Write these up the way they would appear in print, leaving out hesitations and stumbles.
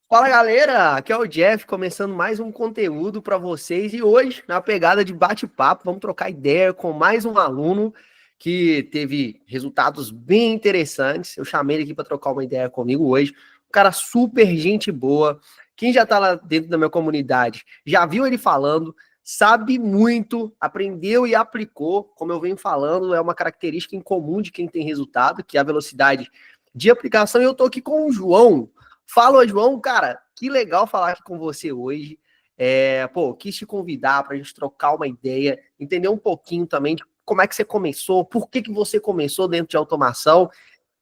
Fala galera, aqui é o Jeff, começando mais um conteúdo para vocês e hoje, na pegada de bate-papo, vamos trocar ideia com mais um aluno que teve resultados bem interessantes. Eu chamei ele aqui para trocar uma ideia comigo hoje. Um cara super gente boa. Quem já está lá dentro da minha comunidade já viu ele falando, sabe muito, aprendeu e aplicou. Como eu venho falando, é uma característica em comum de quem tem resultado, que é a velocidade de aplicação. E eu estou aqui com o João. Fala, João, cara, que legal falar aqui com você hoje. Quis te convidar para a gente trocar uma ideia, entender um pouquinho também de como é que você começou, por que você começou dentro de automação,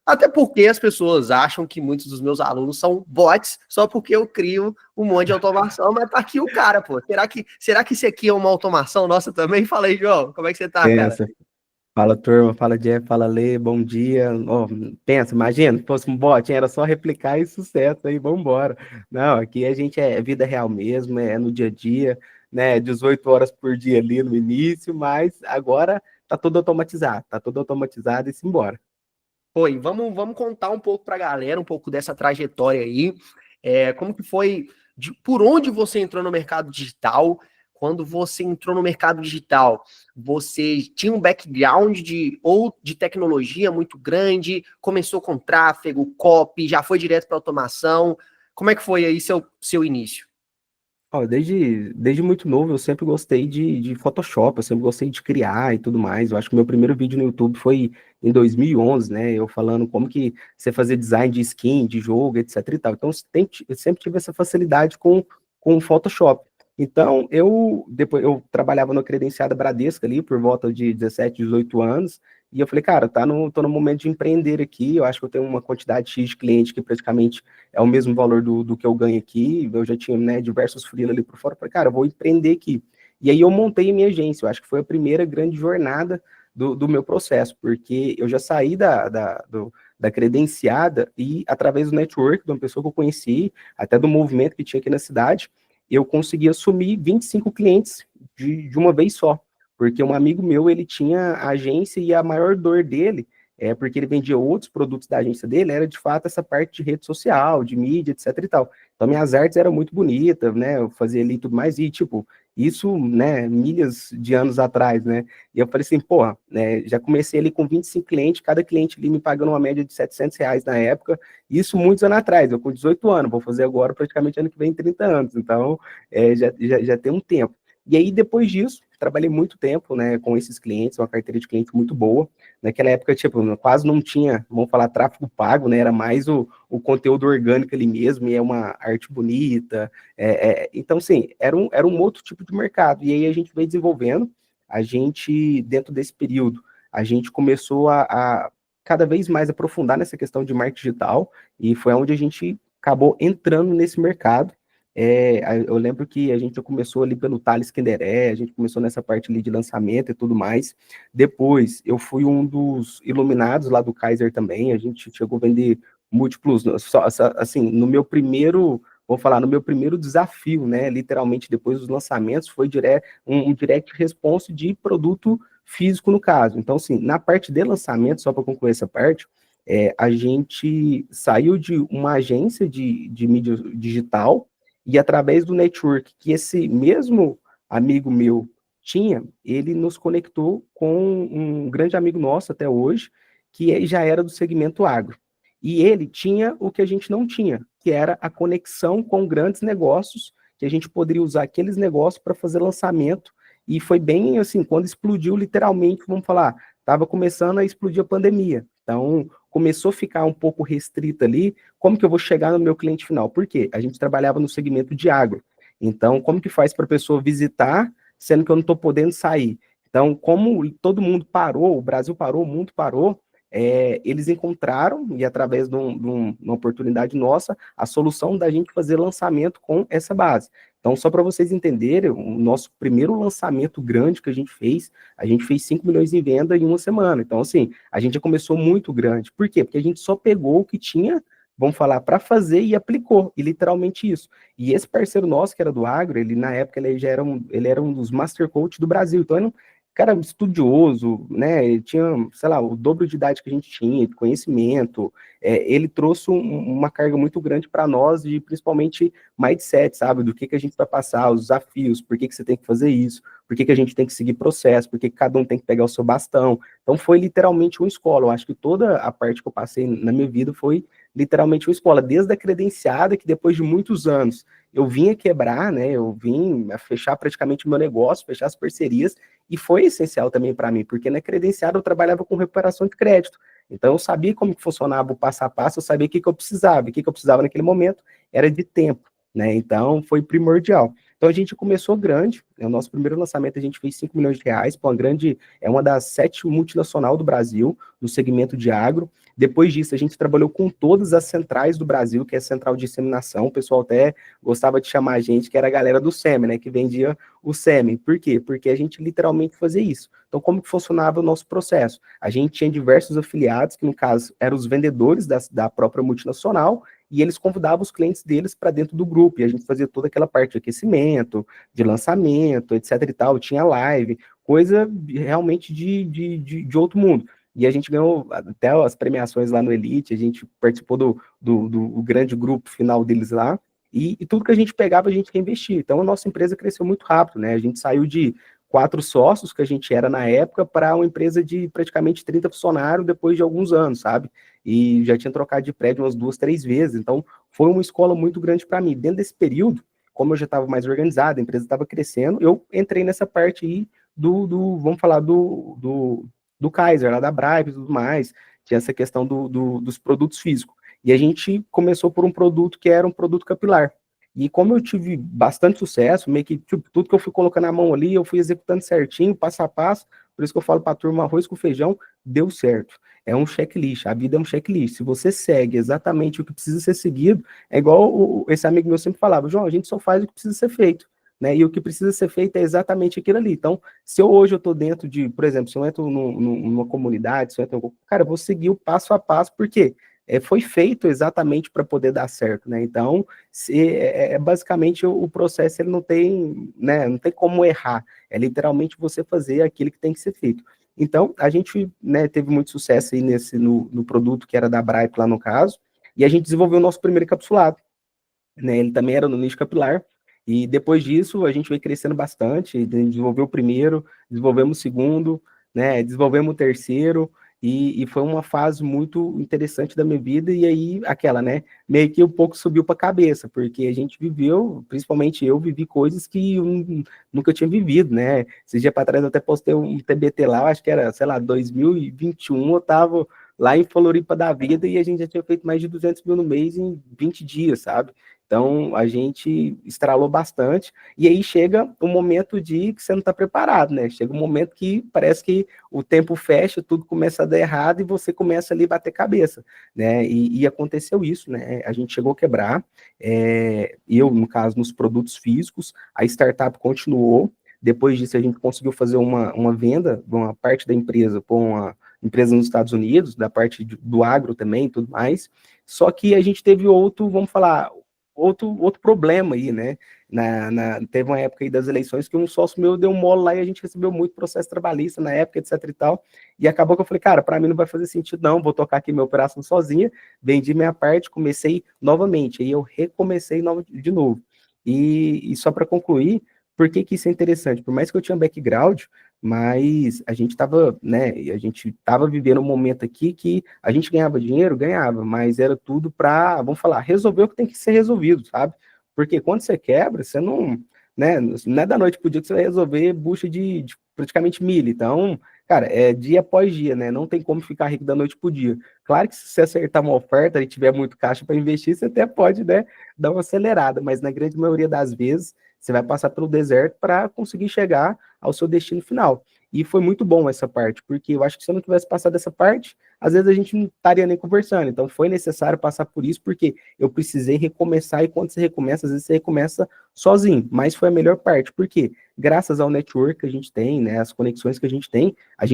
até porque as pessoas acham que muitos dos meus alunos são bots só porque eu crio um monte de automação, mas tá aqui o cara, pô. Será que isso aqui é uma automação nossa também? Fala aí, João, como é que você tá, cara? Pensa, fala turma, fala Jeff, fala Lê, bom dia. Ó, pensa, imagina, se fosse um bot, era só replicar e sucesso aí, vambora. Não, aqui a gente é vida real mesmo, é no dia a dia, né? 18 horas por dia ali no início, mas agora tá tudo automatizado e simbora. Pô, e vamos contar um pouco pra galera, um pouco dessa trajetória aí. Como que foi, por onde você entrou no mercado digital? Quando você entrou no mercado digital, você tinha um background de tecnologia muito grande, começou com tráfego, copy, já foi direto para automação. Como é que foi aí seu início? Ó, desde muito novo eu sempre gostei de Photoshop, eu sempre gostei de criar e tudo mais. Eu acho que o meu primeiro vídeo no YouTube foi em 2011, né? Eu falando como que você fazia design de skin, de jogo, etc e tal. Então eu sempre tive essa facilidade com o Photoshop. Então depois eu trabalhava na credenciada Bradesca ali por volta de 17, 18 anos. E eu falei, cara, tô no momento de empreender aqui. Eu acho que eu tenho uma quantidade X de cliente que praticamente é o mesmo valor do que eu ganho aqui. Eu já tinha, né, diversos freela ali por fora. Falei, cara, eu vou empreender aqui. E aí eu montei a minha agência. Eu acho que foi a primeira grande jornada do meu processo, porque eu já saí da credenciada e, através do network, de uma pessoa que eu conheci, até do movimento que tinha aqui na cidade, eu consegui assumir 25 clientes de uma vez só. Porque um amigo meu, ele tinha agência e a maior dor dele porque ele vendia outros produtos da agência dele, era de fato essa parte de rede social, de mídia, etc e tal. Então, minhas artes eram muito bonitas, né, eu fazia ali tudo mais, e tipo, isso, né, milhas de anos atrás, né, e eu falei assim, porra, né, já comecei ali com 25 clientes, cada cliente ali me pagando uma média de R$ 700 na época, isso muitos anos atrás, eu com 18 anos, vou fazer agora praticamente ano que vem 30 anos, então, já tem um tempo. E aí, depois disso, trabalhei muito tempo, né, com esses clientes, uma carteira de clientes muito boa. Naquela época, tipo, quase não tinha, vamos falar, tráfego pago, né, era mais o conteúdo orgânico ali mesmo, e é uma arte bonita. Então, sim, era um outro tipo de mercado. E aí a gente veio desenvolvendo, dentro desse período, a gente começou a cada vez mais aprofundar nessa questão de marketing digital, e foi onde a gente acabou entrando nesse mercado. Eu lembro que a gente começou ali pelo Thales Kenderé, a gente começou nessa parte ali de lançamento e tudo mais. Depois, eu fui um dos iluminados lá do Kaiser também, a gente chegou a vender múltiplos, assim, no meu primeiro, vou falar, no meu primeiro desafio, né, literalmente depois dos lançamentos, foi um direct response de produto físico no caso. Então, assim, na parte de lançamento, só para concluir essa parte, a gente saiu de uma agência de mídia digital, e através do network que esse mesmo amigo meu tinha, ele nos conectou com um grande amigo nosso até hoje, que já era do segmento agro. E ele tinha o que a gente não tinha, que era a conexão com grandes negócios, que a gente poderia usar aqueles negócios para fazer lançamento. E foi bem assim, quando explodiu literalmente, vamos falar, estava começando a explodir a pandemia. Então, começou a ficar um pouco restrita ali, como que eu vou chegar no meu cliente final? Por quê? A gente trabalhava no segmento de agro. Então, como que faz para a pessoa visitar, sendo que eu não estou podendo sair? Então, como todo mundo parou, o Brasil parou, o mundo parou, eles encontraram, e através uma oportunidade nossa, a solução da gente fazer lançamento com essa base. Então, só para vocês entenderem, o nosso primeiro lançamento grande que a gente fez 5 milhões em venda em uma semana. Então, assim, a gente já começou muito grande. Por quê? Porque a gente só pegou o que tinha, vamos falar, para fazer e aplicou, e literalmente isso. E esse parceiro nosso, que era do agro, ele na época ele era um dos Master Coach do Brasil. Então, cara estudioso, né? Ele tinha, sei lá, o dobro de idade que a gente tinha, de conhecimento. Ele trouxe uma carga muito grande para nós, de principalmente mindset, sabe? Do que a gente vai passar, os desafios, por que você tem que fazer isso, por que a gente tem que seguir processo, por que cada um tem que pegar o seu bastão. Então foi literalmente uma escola. Eu acho que toda a parte que eu passei na minha vida foi literalmente uma escola, desde a credenciada, que depois de muitos anos eu vim a quebrar, né? Eu vim a fechar praticamente o meu negócio, fechar as parcerias, e foi essencial também para mim, porque na credenciada eu trabalhava com recuperação de crédito. Então eu sabia como que funcionava o passo a passo, eu sabia o que eu precisava, o que eu precisava naquele momento era de tempo, né? Então foi primordial. Então a gente começou grande, né? O nosso primeiro lançamento a gente fez 5 milhões de reais, para uma grande, é uma das 7 multinacional do Brasil, no segmento de agro. Depois disso, a gente trabalhou com todas as centrais do Brasil, que é a central de disseminação. O pessoal até gostava de chamar a gente, que era a galera do SEMI, né? Que vendia o SEMI. Por quê? Porque a gente literalmente fazia isso. Então, como que funcionava o nosso processo? A gente tinha diversos afiliados, que no caso eram os vendedores da própria multinacional, e eles convidavam os clientes deles para dentro do grupo, e a gente fazia toda aquela parte de aquecimento, de lançamento, etc e tal, tinha live, coisa realmente de outro mundo. E a gente ganhou até as premiações lá no Elite, a gente participou do grande grupo final deles lá, e tudo que a gente pegava, a gente reinvestia. Então, a nossa empresa cresceu muito rápido, né? A gente saiu de 4 sócios, que a gente era na época, para uma empresa de praticamente 30 funcionários depois de alguns anos, sabe? E já tinha trocado de prédio umas 2, 3 vezes. Então, foi uma escola muito grande para mim. Dentro desse período, como eu já estava mais organizado, a empresa estava crescendo, eu entrei nessa parte aí vamos falar, do Kaiser, lá da Brive e tudo mais, tinha essa questão dos produtos físicos. E a gente começou por um produto que era um produto capilar. E como eu tive bastante sucesso, meio que tipo, tudo que eu fui colocando na mão ali, eu fui executando certinho, passo a passo, por isso que eu falo para a turma, arroz com feijão, deu certo. É um checklist, a vida é um checklist. Se você segue exatamente o que precisa ser seguido, é igual esse amigo meu sempre falava, João, a gente só faz o que precisa ser feito. Né? E o que precisa ser feito é exatamente aquilo ali. Então, se hoje eu estou dentro de, por exemplo, se eu entro numa comunidade, se eu entro, cara, eu vou seguir o passo a passo, porque foi feito exatamente para poder dar certo, né? Então, basicamente o processo ele não tem, né, não tem como errar. É literalmente você fazer aquilo que tem que ser feito. Então, a gente, né, teve muito sucesso aí no produto que era da Bright lá no caso, e a gente desenvolveu o nosso primeiro encapsulado, né? Ele também era no nicho capilar. E depois disso, a gente veio crescendo bastante, desenvolveu o primeiro, desenvolvemos o segundo, né? Desenvolvemos o terceiro, e foi uma fase muito interessante da minha vida, e aí, aquela, né? Meio que um pouco subiu para a cabeça, porque a gente viveu, principalmente eu, vivi coisas que eu nunca tinha vivido, né? Esses dias para trás eu até postei um TBT lá, acho que era, sei lá, 2021, eu tava lá em Floripa da vida, e a gente já tinha feito mais de 200 mil no mês em 20 dias, sabe? Então, a gente estralou bastante, e aí chega um momento de que você não está preparado, né? Chega um momento que parece que o tempo fecha, tudo começa a dar errado, e você começa ali a bater cabeça, né? E aconteceu isso, né? A gente chegou a quebrar, eu, no caso, nos produtos físicos, a startup continuou, depois disso a gente conseguiu fazer uma venda, uma parte da empresa, para uma empresa nos Estados Unidos, da parte do agro também e tudo mais, só que a gente teve outro, vamos falar, outro problema aí, né? Teve uma época aí das eleições que um sócio meu deu um molo lá e a gente recebeu muito processo trabalhista na época, etc e tal, e acabou que eu falei, cara, para mim não vai fazer sentido não, vou tocar aqui minha operação sozinha, vendi minha parte, comecei novamente, aí eu recomecei de novo. E só para concluir, por que que isso é interessante? Por mais que eu tinha background, mas a gente estava, né, a gente estava vivendo um momento aqui que a gente ganhava dinheiro, ganhava, mas era tudo para, vamos falar, resolver o que tem que ser resolvido, sabe? Porque quando você quebra, você não, né, não é da noite pro dia que você vai resolver bucha de praticamente milho. Então, cara, é dia após dia, né? Não tem como ficar rico da noite pro dia. Claro que se você acertar uma oferta e tiver muito caixa para investir, você até pode, né, dar uma acelerada, mas na grande maioria das vezes, você vai passar pelo deserto para conseguir chegar ao seu destino final. E foi muito bom essa parte, porque eu acho que se eu não tivesse passado essa parte, às vezes a gente não estaria nem conversando. Então foi necessário passar por isso, porque eu precisei recomeçar, e quando você recomeça, às vezes você recomeça sozinho, mas foi a melhor parte, porque graças ao network que a gente tem, né, as conexões que a gente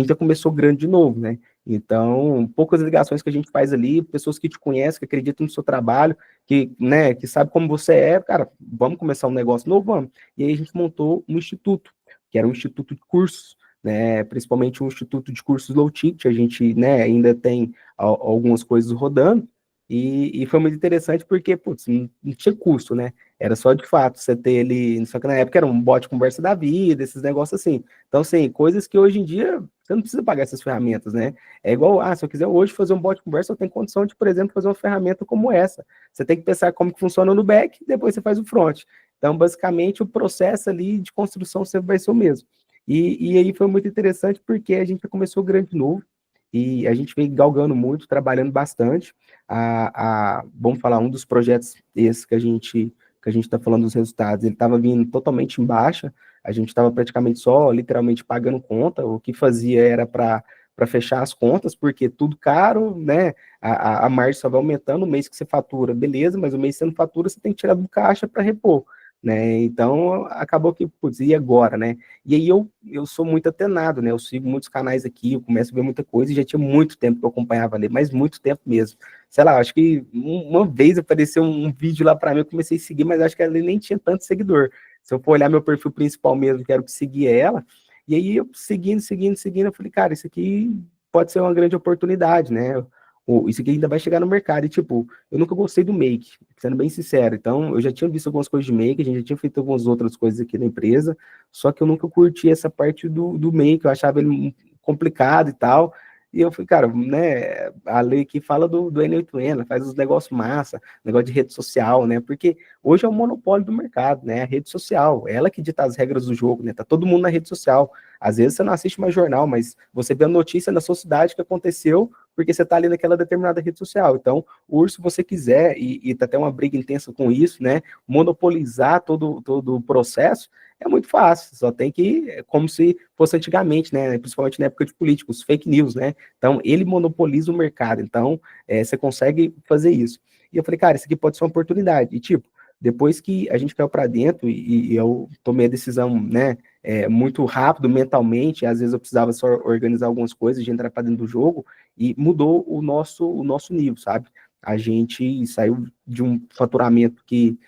já começou grande de novo, né? Então, poucas ligações que a gente faz ali, pessoas que te conhecem, que acreditam no seu trabalho, que, né, que sabe como você é, cara, vamos começar um negócio novo, vamos. E aí a gente montou um instituto, que era um instituto de cursos, né, principalmente o Instituto de Cursos Low Ticket, a gente, né, ainda tem algumas coisas rodando, e foi muito interessante porque, putz, não tinha custo, né, era só de fato você ter ele, só que na época era um bot conversa da vida, esses negócios assim, então assim, coisas que hoje em dia você não precisa pagar essas ferramentas, né, é igual, se eu quiser hoje fazer um bot conversa, eu tenho condição de, por exemplo, fazer uma ferramenta como essa, você tem que pensar como que funciona no back, depois você faz o front, então basicamente o processo ali de construção sempre vai ser o mesmo. E aí foi muito interessante porque a gente começou grande de novo e a gente vem galgando muito, trabalhando bastante. Vamos falar, um dos projetos esses que a gente está falando dos resultados, ele estava vindo totalmente em baixa, a gente estava praticamente só, literalmente, pagando conta, o que fazia era para fechar as contas, porque tudo caro, né? A margem só vai aumentando, o mês que você fatura, beleza, mas o mês que você não fatura, você tem que tirar do caixa para repor, né? Então, acabou que, putz, e agora, né? E aí eu sou muito atenado, né? Eu sigo muitos canais aqui, eu começo a ver muita coisa, e já tinha muito tempo que eu acompanhava ali, mas muito tempo mesmo. Sei lá, acho que uma vez apareceu um vídeo lá para mim, eu comecei a seguir, mas acho que ela nem tinha tanto seguidor. Se eu for olhar meu perfil principal mesmo, quero que seguir ela, e aí eu seguindo, eu falei, cara, isso aqui pode ser uma grande oportunidade, né? Isso aqui ainda vai chegar no mercado, e tipo, eu nunca gostei do make, sendo bem sincero. Então, eu já tinha visto algumas coisas de make, a gente já tinha feito algumas outras coisas aqui na empresa, só que eu nunca curti essa parte do make, eu achava ele complicado e tal. E eu falei, cara, né, a lei aqui fala do N8N, faz os negócios massa, negócio de rede social, né? Porque hoje é o monopólio do mercado, né? A rede social, é ela que dita as regras do jogo, né? Tá todo mundo na rede social. Às vezes você não assiste mais jornal, mas você vê a notícia na sua cidade que aconteceu porque você está ali naquela determinada rede social. Então, o se você quiser, e tá até uma briga intensa com isso, né? Monopolizar todo o processo, é muito fácil, só tem que, como se fosse antigamente, né? Principalmente na época de políticos, fake news, né? Então, ele monopoliza o mercado, então, você consegue fazer isso. E eu falei, cara, isso aqui pode ser uma oportunidade. E, tipo, depois que a gente caiu para dentro e eu tomei a decisão, né, muito rápido mentalmente, às vezes eu precisava só organizar algumas coisas, de entrar para dentro do jogo, e mudou o nosso nível, sabe? A gente saiu de um faturamento que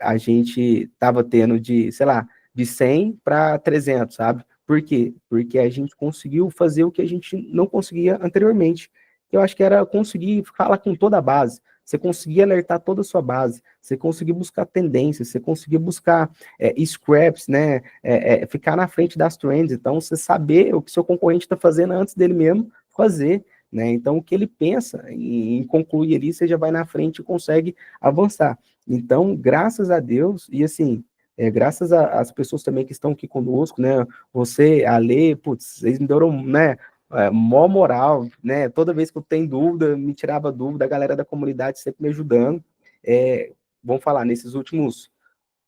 a gente estava tendo de, sei lá, de 100 para 300, sabe? Por quê? Porque a gente conseguiu fazer o que a gente não conseguia anteriormente. Eu acho que era conseguir falar com toda a base, você conseguir alertar toda a sua base, você conseguir buscar tendências, você conseguir buscar scraps, né? Ficar na frente das trends. Então, você saber o que seu concorrente está fazendo antes dele mesmo fazer, né? Então, o que ele pensa em concluir ali, você já vai na frente e consegue avançar. Então, graças a Deus, e assim, graças às pessoas também que estão aqui conosco, né? Você, a Lê, putz, vocês me deram, né? Mó moral, né? Toda vez que eu tenho dúvida, me tirava dúvida, a galera da comunidade sempre me ajudando. Vamos falar, nesses últimos,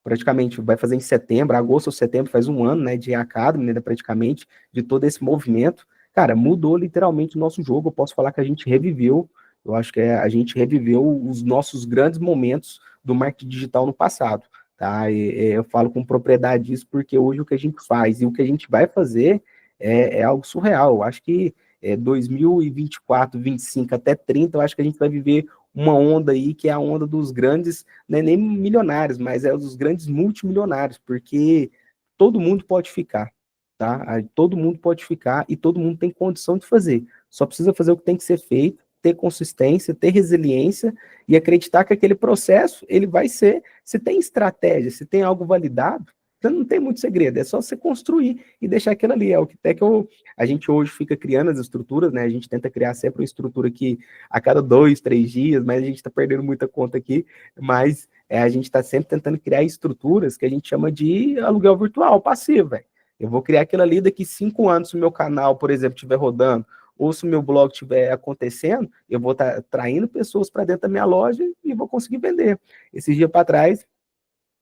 praticamente, vai fazer em setembro, agosto ou setembro, faz um ano, né, de Academy, né, praticamente, de todo esse movimento. Cara, mudou literalmente o nosso jogo, eu posso falar que a gente reviveu, eu acho que a gente reviveu os nossos grandes momentos do marketing digital no passado, tá? Eu falo com propriedade disso porque hoje o que a gente faz e o que a gente vai fazer é algo surreal. Eu acho que 2024, 25 até 30, eu acho que a gente vai viver uma onda aí que é a onda dos grandes, né, nem milionários, mas é dos grandes multimilionários, porque todo mundo pode ficar, tá? Todo mundo pode ficar e todo mundo tem condição de fazer. Só precisa fazer o que tem que ser feito, ter consistência, ter resiliência e acreditar que aquele processo, ele vai ser, se tem estratégia, se tem algo validado, então não tem muito segredo, é só você construir e deixar aquilo ali. É o que até que a gente hoje fica criando as estruturas, né? A gente tenta criar sempre uma estrutura que a cada 2, 3 dias, mas a gente está perdendo muita conta aqui, mas a gente está sempre tentando criar estruturas que a gente chama de aluguel virtual, passivo, velho. Eu vou criar aquilo ali daqui 5 anos, se o meu canal, por exemplo, estiver rodando, ou se o meu blog estiver acontecendo, eu vou estar traindo pessoas para dentro da minha loja e vou conseguir vender. Esses dias para trás,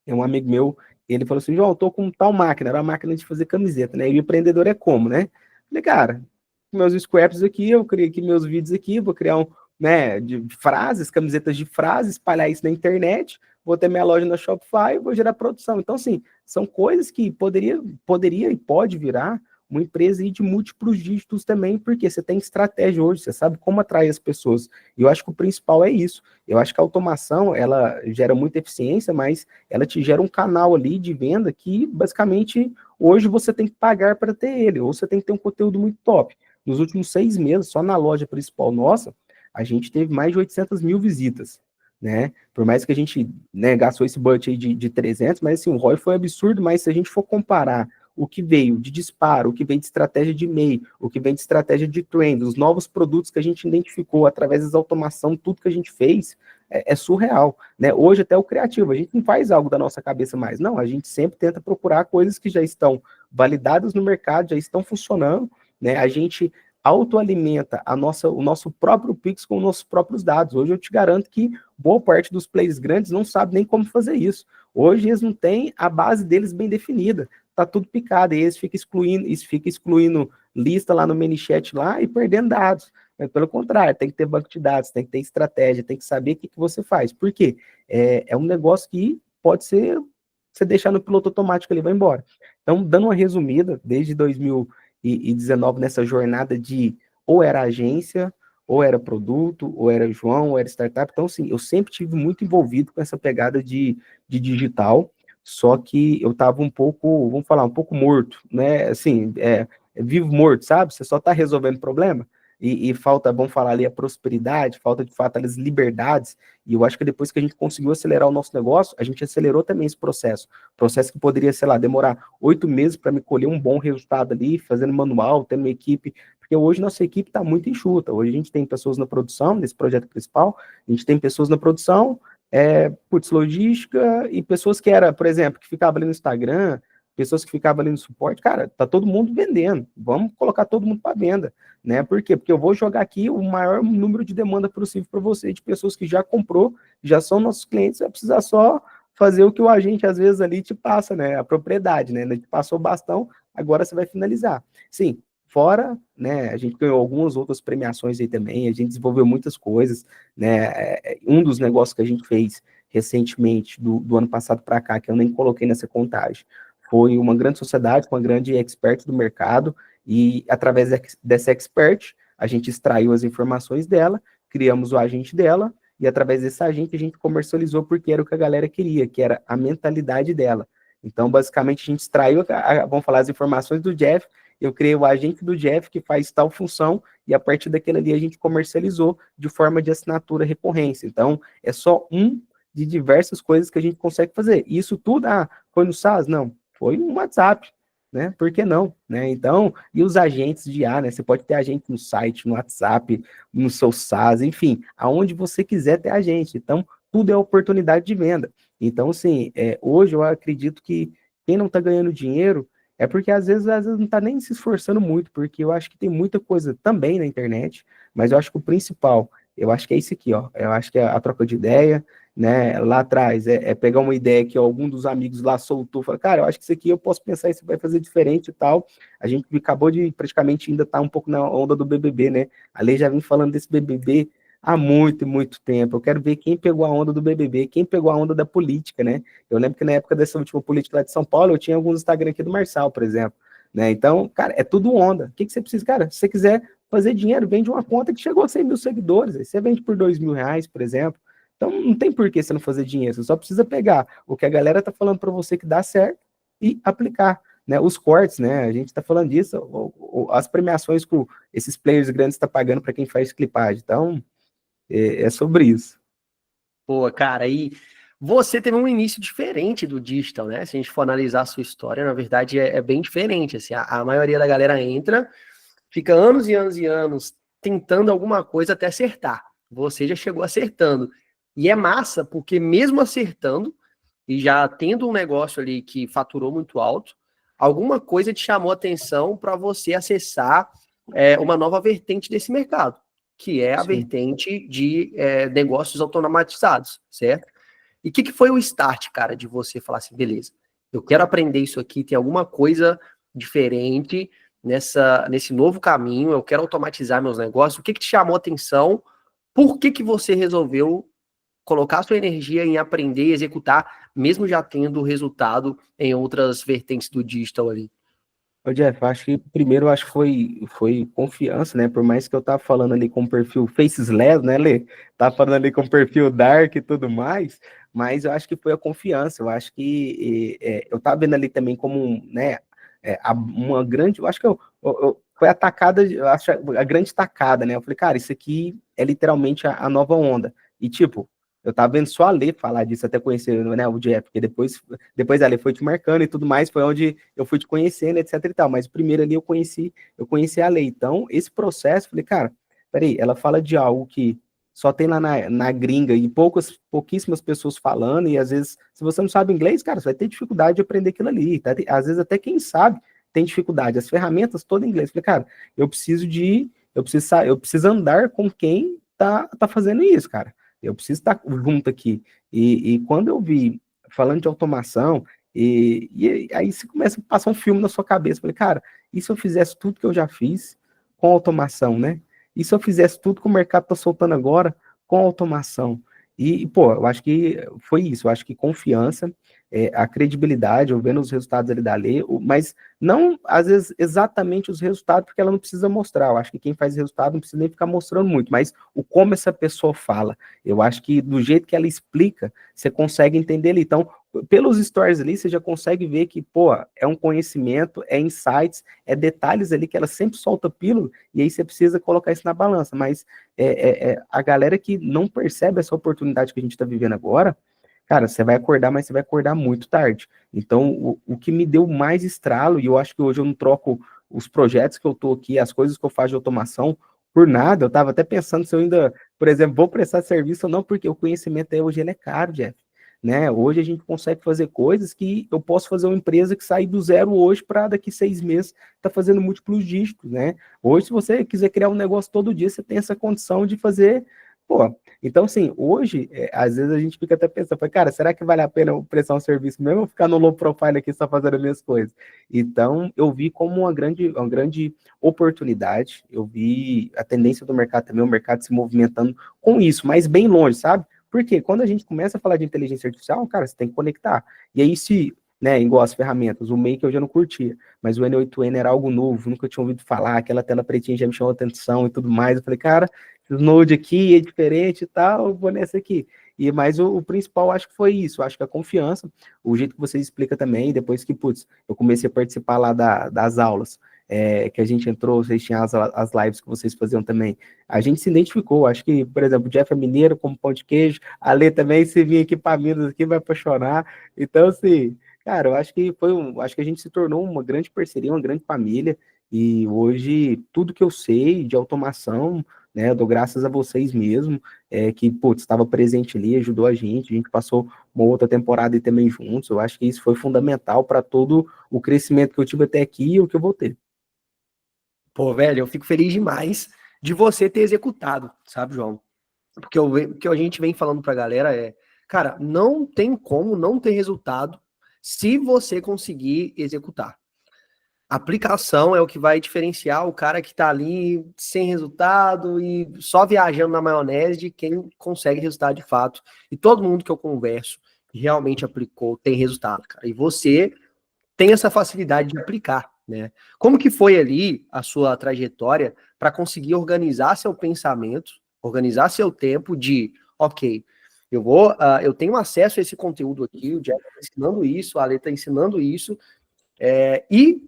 um amigo meu, ele falou assim, João, eu tô com tal máquina, era uma máquina de fazer camiseta, né? E o empreendedor é como, né? Falei, cara, meus scraps aqui, eu criei aqui meus vídeos aqui, vou criar né, de frases, camisetas de frases, espalhar isso na internet, vou ter minha loja na Shopify, vou gerar produção. Então, assim, são coisas que poderia e pode virar uma empresa aí de múltiplos dígitos também, porque você tem estratégia hoje, você sabe como atrair as pessoas. E eu acho que o principal é isso. Eu acho que a automação, ela gera muita eficiência, mas ela te gera um canal ali de venda que, basicamente, hoje você tem que pagar para ter ele, ou você tem que ter um conteúdo muito top. Nos últimos 6 meses, só na loja principal nossa, a gente teve mais de 800 mil visitas, né? Por mais que a gente, né, gastou esse budget aí de 300, mas assim, o ROI foi absurdo, mas se a gente for comparar o que veio de disparo, o que veio de estratégia de e-mail, o que vem de estratégia de trend, os novos produtos que a gente identificou através das automação, tudo que a gente fez, é surreal, né? Hoje até o criativo, a gente não faz algo da nossa cabeça mais, não, a gente sempre tenta procurar coisas que já estão validadas no mercado, já estão funcionando, né? A gente autoalimenta o nosso próprio Pix com os nossos próprios dados. Hoje eu te garanto que boa parte dos players grandes não sabe nem como fazer isso. Hoje eles não têm a base deles bem definida. Tá tudo picado, e eles ficam excluindo lista lá no ManyChat lá e perdendo dados. Mas, pelo contrário, tem que ter banco de dados, tem que ter estratégia, tem que saber o que você faz. Por quê? É um negócio que pode ser você deixar no piloto automático, ele vai embora. Então, dando uma resumida, desde 2019 nessa jornada de ou era agência, ou era produto, ou era João, ou era startup. Então, assim, eu sempre tive muito envolvido com essa pegada de digital, só que eu estava um pouco, vamos falar, um pouco morto, né? Assim, vivo morto, sabe? Você só está resolvendo problema e falta, vamos falar ali, a prosperidade, falta de fato as liberdades, e eu acho que depois que a gente conseguiu acelerar o nosso negócio, a gente acelerou também esse processo que poderia, sei lá, demorar 8 meses para me colher um bom resultado ali, fazendo manual, tendo uma equipe, porque hoje nossa equipe está muito enxuta, hoje a gente tem pessoas na produção, nesse projeto principal, a gente tem pessoas na produção, logística, e pessoas que era, por exemplo, que ficava ali no Instagram, pessoas que ficavam ali no suporte, cara, tá todo mundo vendendo, vamos colocar todo mundo para venda, né? Por quê? Porque eu vou jogar aqui o maior número de demanda possível para você, de pessoas que já comprou, já são nossos clientes, vai precisar só fazer o que o agente às vezes ali te passa, né? A propriedade, né? Ele te passou o bastão, agora você vai finalizar. Sim, fora, né? A gente ganhou algumas outras premiações aí também, a gente desenvolveu muitas coisas, né? Um dos negócios que a gente fez recentemente, do ano passado para cá, que eu nem coloquei nessa contagem, foi uma grande sociedade com uma grande expert do mercado, e através dessa expert, a gente extraiu as informações dela, criamos o agente dela, e através desse agente a gente comercializou porque era o que a galera queria, que era a mentalidade dela. Então, basicamente, a gente extraiu, vamos falar, as informações do Jeff, eu criei o agente do Jeff que faz tal função, e a partir daquele ali a gente comercializou de forma de assinatura recorrência. Então, é só um de diversas coisas que a gente consegue fazer. E isso tudo, foi no SaaS? Não, foi no WhatsApp, né? Por que não? Né? Então, e os agentes de IA, né? Você pode ter agente no site, no WhatsApp, no seu SaaS, enfim, aonde você quiser ter agente. Então, tudo é oportunidade de venda. Então, assim, hoje eu acredito que quem não está ganhando dinheiro é porque às vezes não está nem se esforçando muito, porque eu acho que tem muita coisa também na internet, mas eu acho que o principal, eu acho que é isso aqui, ó. Eu acho que é a troca de ideia, né, lá atrás, pegar uma ideia que algum dos amigos lá soltou, falar, cara, eu acho que isso aqui eu posso pensar, isso vai fazer diferente e tal. A gente acabou de praticamente ainda estar um pouco na onda do BBB, né? A Lei já vem falando desse BBB há muito, muito tempo. Eu quero ver quem pegou a onda do BBB, quem pegou a onda da política, né? Eu lembro que na época dessa última política lá de São Paulo, eu tinha alguns Instagram aqui do Marçal, por exemplo, né? Então, cara, é tudo onda. O que você precisa? Cara, se você quiser fazer dinheiro, vende uma conta que chegou a 100 mil seguidores, aí você vende por R$ 2.000, por exemplo. Então, não tem por que você não fazer dinheiro, você só precisa pegar o que a galera tá falando para você que dá certo e aplicar, né? Os cortes, né? A gente tá falando disso, as premiações que esses players grandes estão pagando para quem faz clipagem. Então, é sobre isso. Pô, cara, e você teve um início diferente do digital, né? Se a gente for analisar a sua história, na verdade é bem diferente. Assim, a maioria da galera entra, fica anos e anos e anos tentando alguma coisa até acertar. Você já chegou acertando. E é massa, porque mesmo acertando, e já tendo um negócio ali que faturou muito alto, alguma coisa te chamou a atenção para você acessar uma nova vertente desse mercado, que é a Sim. vertente de negócios automatizados, certo? E o que foi o start, cara, de você falar assim, beleza, eu quero aprender isso aqui, tem alguma coisa diferente nesse novo caminho, eu quero automatizar meus negócios, o que te chamou a atenção, por que você resolveu colocar sua energia em aprender e executar, mesmo já tendo resultado em outras vertentes do digital ali? Ô, Jeff, acho que primeiro acho que foi confiança, né? Por mais que eu tava falando ali com o perfil faceless, né, Lê? Tava falando ali com o perfil dark e tudo mais, mas eu acho que foi a confiança. Eu acho que eu tava vendo ali também como né, uma grande. Eu acho que foi a tacada, eu acho a grande tacada, né? Eu falei, cara, isso aqui é literalmente a nova onda. E tipo, eu tava vendo só a Lê falar disso, até conhecer, né, o Jeff, porque depois a Lê foi te marcando e tudo mais, foi onde eu fui te conhecendo, etc e tal, mas primeiro ali eu conheci a Lei, então esse processo, falei, cara, peraí, ela fala de algo que só tem lá na gringa e pouquíssimas pessoas falando, e às vezes, se você não sabe inglês, cara, você vai ter dificuldade de aprender aquilo ali, tá? Às vezes até quem sabe tem dificuldade, as ferramentas todas em inglês, falei, cara, eu preciso andar com quem tá fazendo isso, cara, eu preciso estar junto aqui, e quando eu vi, falando de automação, e aí você começa a passar um filme na sua cabeça. Falei, cara, e se eu fizesse tudo que eu já fiz com automação, né? E se eu fizesse tudo que o mercado está soltando agora com automação? Pô, eu acho que foi isso. Eu acho que confiança, a credibilidade, eu vendo os resultados ali da lei, mas não, às vezes, exatamente os resultados, porque ela não precisa mostrar. Eu acho que quem faz resultado não precisa nem ficar mostrando muito, mas o como essa pessoa fala. Eu acho que do jeito que ela explica, você consegue entender ali. Então, pelos stories ali, você já consegue ver que, pô, é um conhecimento, é insights, é detalhes ali que ela sempre solta pílula, e aí você precisa colocar isso na balança. Mas a galera que não percebe essa oportunidade que a gente está vivendo agora, cara, você vai acordar, mas você vai acordar muito tarde. Então, o que me deu mais estralo, e eu acho que hoje eu não troco os projetos que eu tô aqui, as coisas que eu faço de automação, por nada, eu estava até pensando se eu ainda, por exemplo, vou prestar serviço ou não, porque o conhecimento hoje ele é caro, Jeff, né? Hoje a gente consegue fazer coisas que eu posso fazer uma empresa que sai do zero hoje para daqui 6 meses tá fazendo múltiplos dígitos, né? Hoje, se você quiser criar um negócio todo dia, você tem essa condição de fazer, pô. Então, assim, hoje, às vezes a gente fica até pensando, cara, será que vale a pena eu prestar um serviço mesmo ou ficar no low profile aqui só fazendo as minhas coisas? Então, eu vi como uma grande oportunidade, eu vi a tendência do mercado também, o mercado se movimentando com isso, mas bem longe, sabe? Porque quando a gente começa a falar de inteligência artificial, cara, você tem que conectar. E aí, né, igual as ferramentas, o Make eu já não curtia, mas o N8N era algo novo, nunca tinha ouvido falar, aquela tela pretinha já me chamou atenção e tudo mais. Eu falei, cara, esse Node aqui é diferente e tal, eu vou nessa aqui. Mas o principal acho que foi isso, acho que a confiança, o jeito que você explica também, depois que, putz, eu comecei a participar lá das aulas, que a gente entrou, vocês tinham as lives que vocês faziam também, a gente se identificou, acho que, por exemplo, o Jeff é mineiro, como pão de queijo, a Lê também, se vir aqui para Minas aqui, vai apaixonar. Então, assim, cara, eu acho que acho que a gente se tornou uma grande parceria, uma grande família, e hoje tudo que eu sei de automação, né, eu dou graças a vocês mesmo, que, putz, estava presente ali, ajudou a gente passou uma outra temporada e também juntos, eu acho que isso foi fundamental para todo o crescimento que eu tive até aqui e o que eu vou ter. Pô, velho, eu fico feliz demais de você ter executado, sabe, João? Porque o que a gente vem falando pra galera cara, não tem como não ter resultado se você conseguir executar. A aplicação é o que vai diferenciar o cara que tá ali sem resultado e só viajando na maionese de quem consegue resultado de fato. E todo mundo que eu converso que realmente aplicou tem resultado, cara. E você tem essa facilidade de aplicar, né? Como que foi ali a sua trajetória para conseguir organizar seu pensamento, organizar seu tempo de, ok, eu tenho acesso a esse conteúdo aqui, o Jeff está ensinando isso, a Ale está ensinando isso, e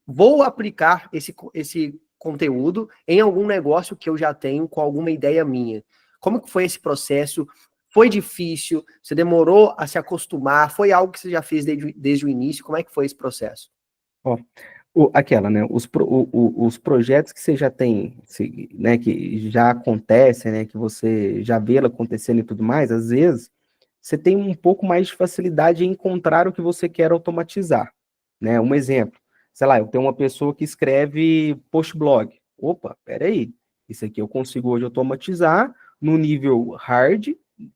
vou aplicar esse conteúdo em algum negócio que eu já tenho com alguma ideia minha. Como que foi esse processo? Foi difícil? Você demorou a se acostumar? Foi algo que você já fez desde o início? Como é que foi esse processo? Ó, aquela, né, os projetos que você já tem, né, que já acontecem, né, que você já vê ela acontecendo e tudo mais, às vezes, você tem um pouco mais de facilidade em encontrar o que você quer automatizar, né, um exemplo, sei lá, eu tenho uma pessoa que escreve post-blog, opa, peraí, isso aqui eu consigo hoje automatizar no nível hard,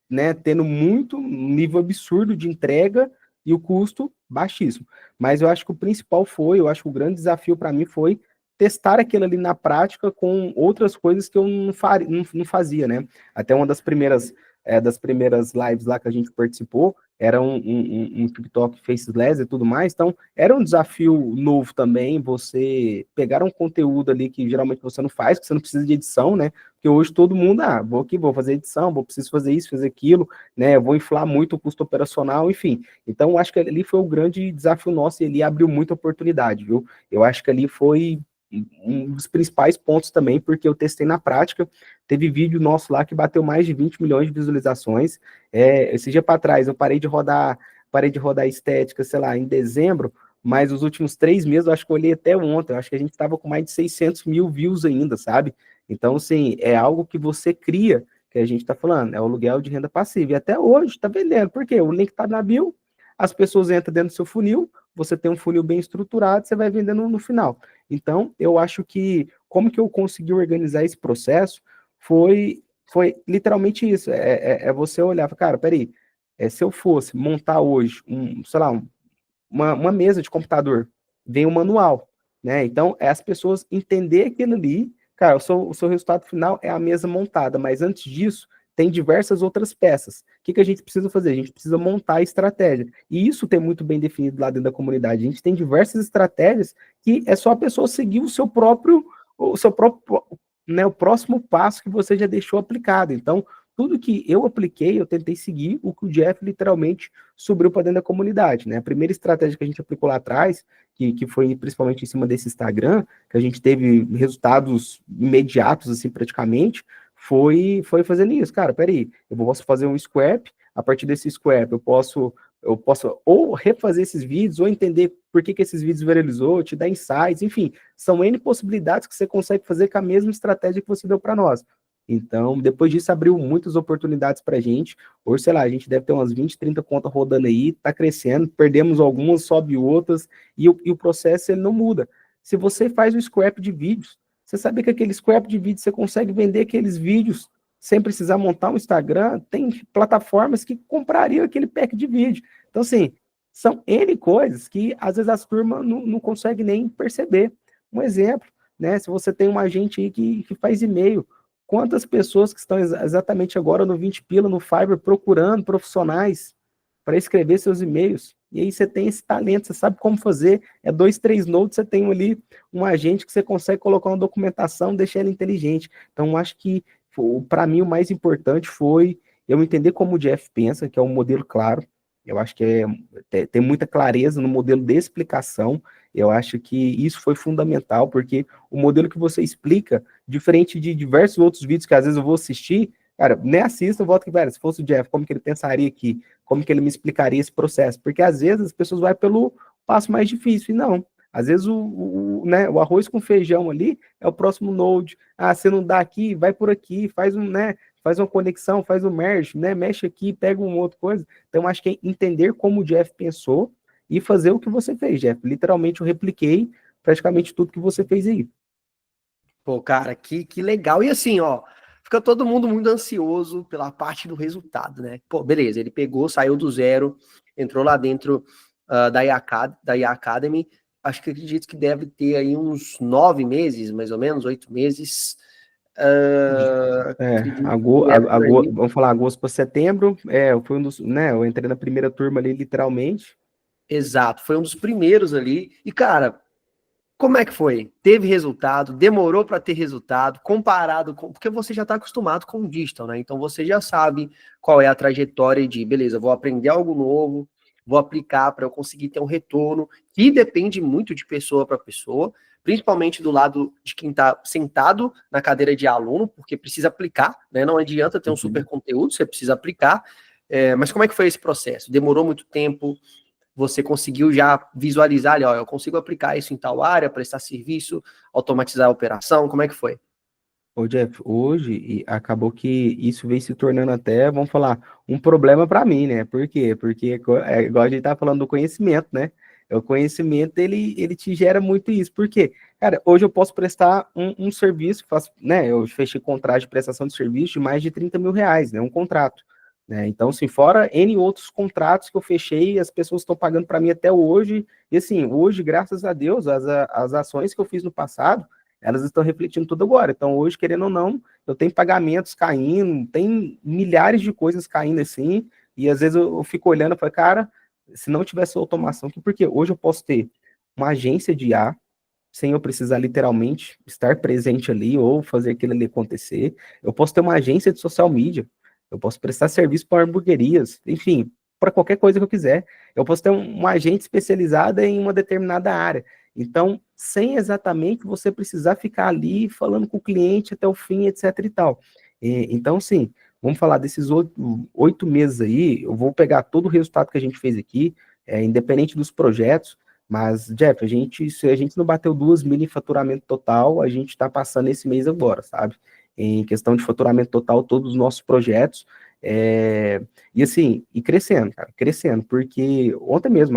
né, tendo um nível absurdo de entrega e o custo baixíssimo. Mas eu acho que o principal eu acho que o grande desafio para mim foi testar aquilo ali na prática com outras coisas que eu não fazia, né? Até uma das primeiras das primeiras lives lá que a gente participou, era um TikTok faceless e tudo mais, então era um desafio novo também, você pegar um conteúdo ali que geralmente você não faz, que você não precisa de edição, né, porque hoje todo mundo, vou aqui, vou fazer edição, preciso fazer isso, fazer aquilo, né, vou inflar muito o custo operacional, enfim, então acho que ali foi o grande desafio nosso e ele abriu muita oportunidade, viu, eu acho que ali foi um dos principais pontos também, porque eu testei na prática, teve vídeo nosso lá que bateu mais de 20 milhões de visualizações, esse dia para trás eu parei de rodar estética, sei lá, em dezembro, mas os últimos 3 meses, eu acho que eu olhei até ontem, eu acho que a gente estava com mais de 600 mil views ainda, sabe? Então, assim, é algo que você cria, que a gente está falando, é o aluguel de renda passiva, e até hoje está vendendo, porque o link está na bio, as pessoas entram dentro do seu funil, você tem um funil bem estruturado, você vai vendendo no final. Então, eu acho que, como que eu consegui organizar esse processo, foi literalmente isso, é você olhar, cara, peraí, se eu fosse montar hoje, sei lá, uma mesa de computador, vem um manual, né? Então, é as pessoas entender aquilo ali, cara, o seu resultado final é a mesa montada, mas antes disso, tem diversas outras peças. O que a gente precisa fazer? A gente precisa montar a estratégia. E isso tem muito bem definido lá dentro da comunidade. A gente tem diversas estratégias que é só a pessoa seguir o seu próprio, né, o próximo passo que você já deixou aplicado. Então, tudo que eu apliquei, eu tentei seguir o que o Jeff literalmente subiu para dentro da comunidade, né? A primeira estratégia que a gente aplicou lá atrás, que foi principalmente em cima desse Instagram, que a gente teve resultados imediatos, assim, praticamente, foi fazendo isso. Cara, peraí, eu posso fazer um scrap, a partir desse scrap eu posso ou refazer esses vídeos, ou entender por que esses vídeos viralizou, te dar insights, enfim, são N possibilidades que você consegue fazer com a mesma estratégia que você deu para nós. Então, depois disso, abriu muitas oportunidades para a gente. Hoje, sei lá, a gente deve ter umas 20, 30 contas rodando aí, tá crescendo, perdemos algumas, sobe outras, e o processo ele não muda. Se você faz um scrap de vídeos, você sabe que aquele scrap de vídeos você consegue vender aqueles vídeos sem precisar montar um Instagram, tem plataformas que comprariam aquele pack de vídeo. Então, assim, são N coisas que às vezes as turmas não conseguem nem perceber. Um exemplo, né? Se você tem um agente aí que faz e-mail, quantas pessoas que estão exatamente agora no 20 pila, no Fiverr, procurando profissionais para escrever seus e-mails? E aí você tem esse talento, você sabe como fazer, 2, 3 notes, você tem ali um agente que você consegue colocar uma documentação, deixar ele inteligente. Então, acho que, para mim, o mais importante foi eu entender como o Jeff pensa, que é um modelo claro. Eu acho que tem muita clareza no modelo de explicação. Eu acho que isso foi fundamental, porque o modelo que você explica, diferente de diversos outros vídeos que às vezes eu vou assistir, cara, nem assisto, eu volto aqui, velho, se fosse o Jeff, como que ele pensaria aqui? Como que ele me explicaria esse processo? Porque às vezes as pessoas vão pelo passo mais difícil, e não. Às vezes né, o arroz com feijão ali é o próximo node. Você não dá aqui, vai por aqui, faz uma conexão, faz um merge, né, mexe aqui, pega uma outra coisa. Então, acho que é entender como o Jeff pensou e fazer o que você fez, Jeff. Literalmente, eu repliquei praticamente tudo que você fez aí. Pô, cara, que legal. E assim, ó, fica todo mundo muito ansioso pela parte do resultado, né? Pô, beleza, ele pegou, saiu do zero, entrou lá dentro da IA Academy. Acho que acredito que deve ter aí uns 9 meses, mais ou menos, 8 meses. Acredito que é por aí. Vamos falar agosto para setembro. Foi um dos, né? Eu entrei na primeira turma ali, literalmente. Exato, foi um dos primeiros ali. E, cara, como é que foi? Teve resultado? Demorou para ter resultado? Comparado com. Porque você já está acostumado com o digital, né? Então você já sabe qual é a trajetória de, beleza, vou aprender algo novo, vou aplicar para eu conseguir ter um retorno, que depende muito de pessoa para pessoa, principalmente do lado de quem está sentado na cadeira de aluno, porque precisa aplicar, né? Não adianta ter um super conteúdo, você precisa aplicar. Mas como é que foi esse processo? Demorou muito tempo? Você conseguiu já visualizar ali, ó, eu consigo aplicar isso em tal área, prestar serviço, automatizar a operação, como é que foi? Ô, Jeff, hoje acabou que isso vem se tornando até, vamos falar, um problema para mim, né? Por quê? Porque igual a gente tá falando do conhecimento, né? O conhecimento, ele te gera muito isso. Por quê? Cara, hoje eu posso prestar um serviço, né? Eu fechei contrato de prestação de serviço de mais de 30 mil reais, né? Um contrato. Né? Então, assim, fora N outros contratos que eu fechei, as pessoas estão pagando para mim até hoje. E assim, hoje, graças a Deus, as ações que eu fiz no passado, elas estão refletindo tudo agora. Então, hoje, querendo ou não, eu tenho pagamentos caindo, tem milhares de coisas caindo assim, e às vezes eu fico olhando e falo, cara, se não tivesse automação, porque hoje eu posso ter uma agência de IA, sem eu precisar literalmente estar presente ali ou fazer aquilo ali acontecer. Eu posso ter uma agência de social media, eu posso prestar serviço para hamburguerias, enfim, para qualquer coisa que eu quiser. Eu posso ter uma agente especializada em uma determinada área. Então, sem exatamente você precisar ficar ali falando com o cliente até o fim, etc e tal. Então, sim, vamos falar desses 8 meses aí, eu vou pegar todo o resultado que a gente fez aqui, independente dos projetos, mas, Jeff, se a gente não bateu 2 mil em faturamento total, a gente está passando esse mês agora, sabe? Em questão de faturamento total, todos os nossos projetos, e assim, e crescendo, cara, crescendo, porque